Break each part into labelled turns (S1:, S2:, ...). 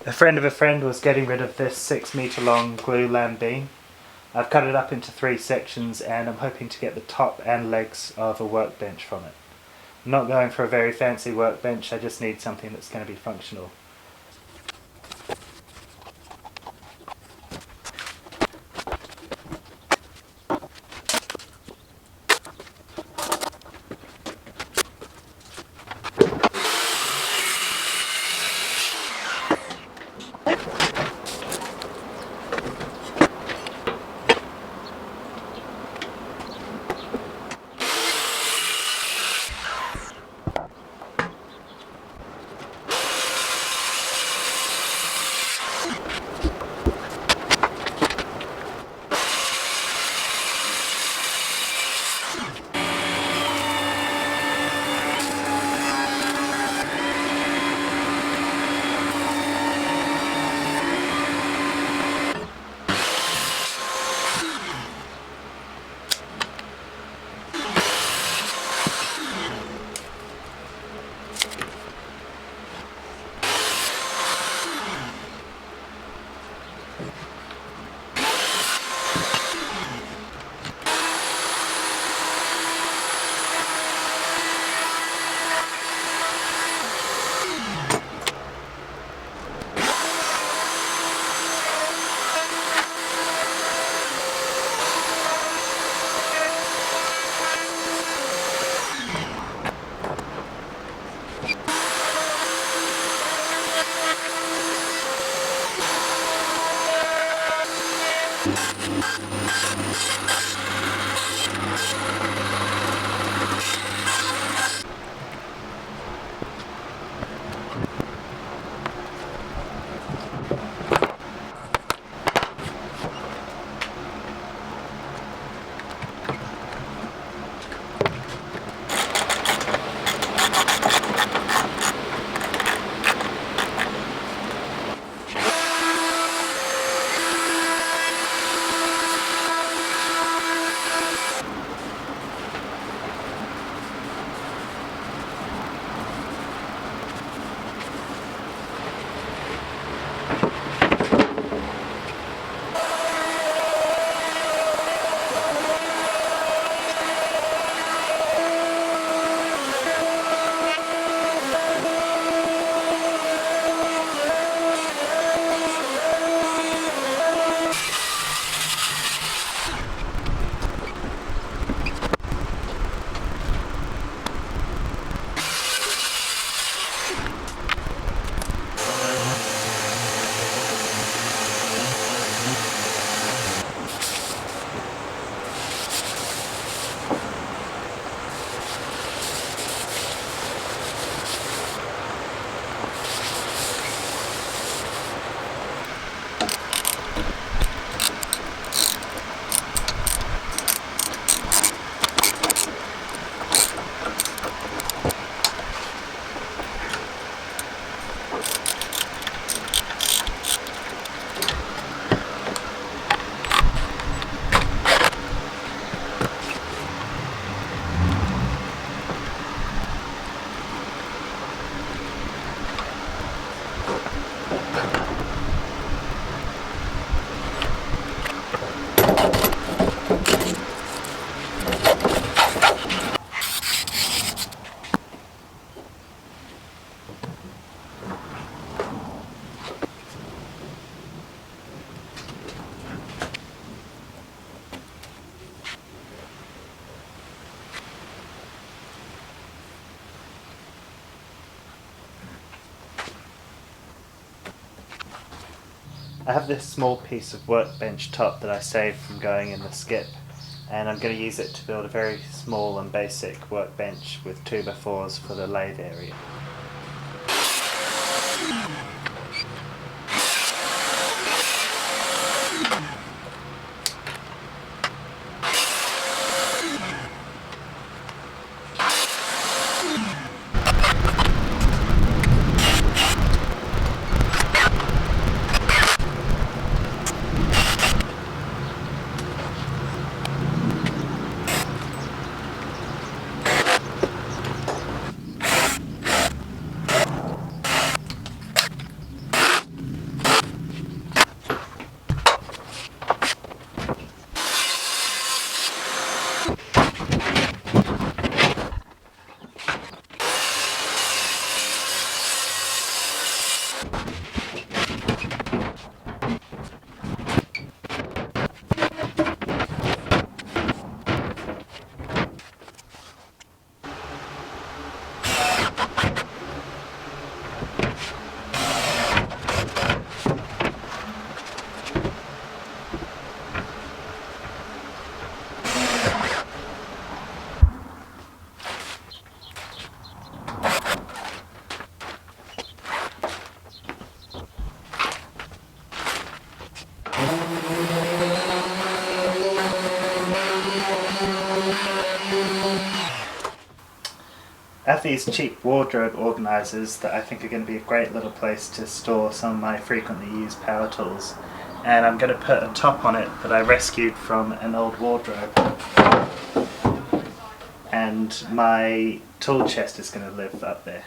S1: A friend of a friend was getting rid of this 6 metre long glulam beam. I've cut it up into 3 sections and I'm hoping to get the top and legs of a workbench from it. I'm not going for a very fancy workbench, I just need something that's going to be functional. I have this small piece of workbench top that I saved from going in the skip, and I'm going to use it to build a very small and basic workbench with 2x4s for the lathe area. I have these cheap wardrobe organisers that I think are going to be a great little place to store some of my frequently used power tools, and I'm going to put a top on it that I rescued from an old wardrobe, and my tool chest is going to live up there.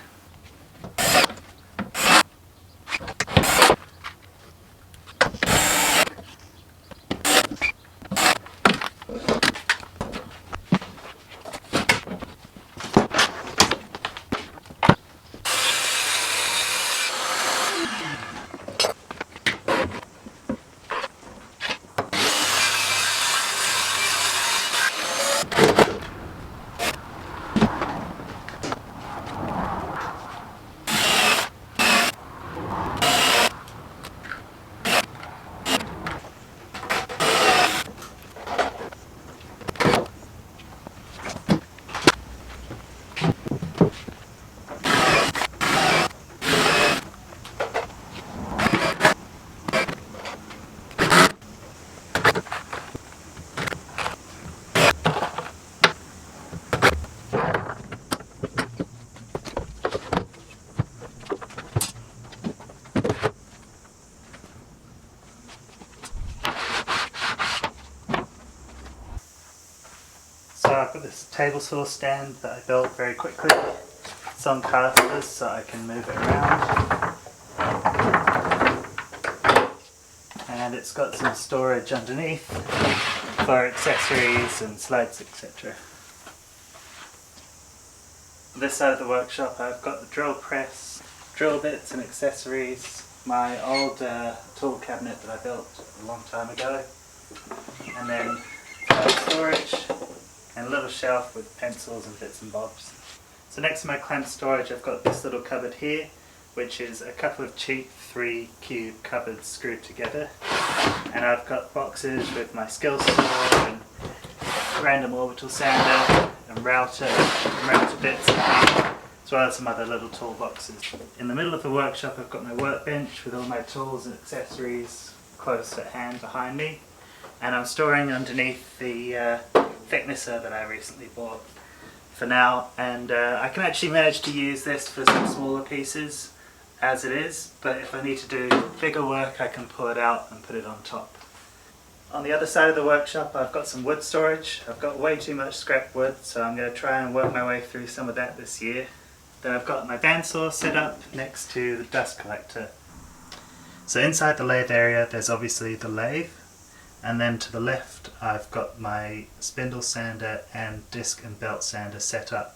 S1: So I've got this table saw stand that I built very quickly. It's on casters so I can move it around. And it's got some storage underneath for accessories and slugs, etc. On this side of the workshop I've got the drill press, drill bits and accessories, my old tool cabinet that I built a long time ago, and then storage, and a little shelf with pencils and bits and bobs. So next to my clamp storage I've got this little cupboard here, which is a couple of cheap 3-cube cupboards screwed together, and I've got boxes with my skill saw and random orbital sander and router bits, as well as some other little toolboxes. In the middle of the workshop I've got my workbench with all my tools and accessories close at hand behind me, and I'm storing underneath the thicknesser that I recently bought for now, and I can actually manage to use this for some smaller pieces as it is, but if I need to do bigger work I can pull it out and put it on top. On the other side of the workshop I've got some wood storage. I've got way too much scrap wood, so I'm going to try and work my way through some of that this year. Then I've got my bandsaw set up next to the dust collector. So inside the lathe area there's obviously the lathe, and then to the left I've got my spindle sander and disc and belt sander set up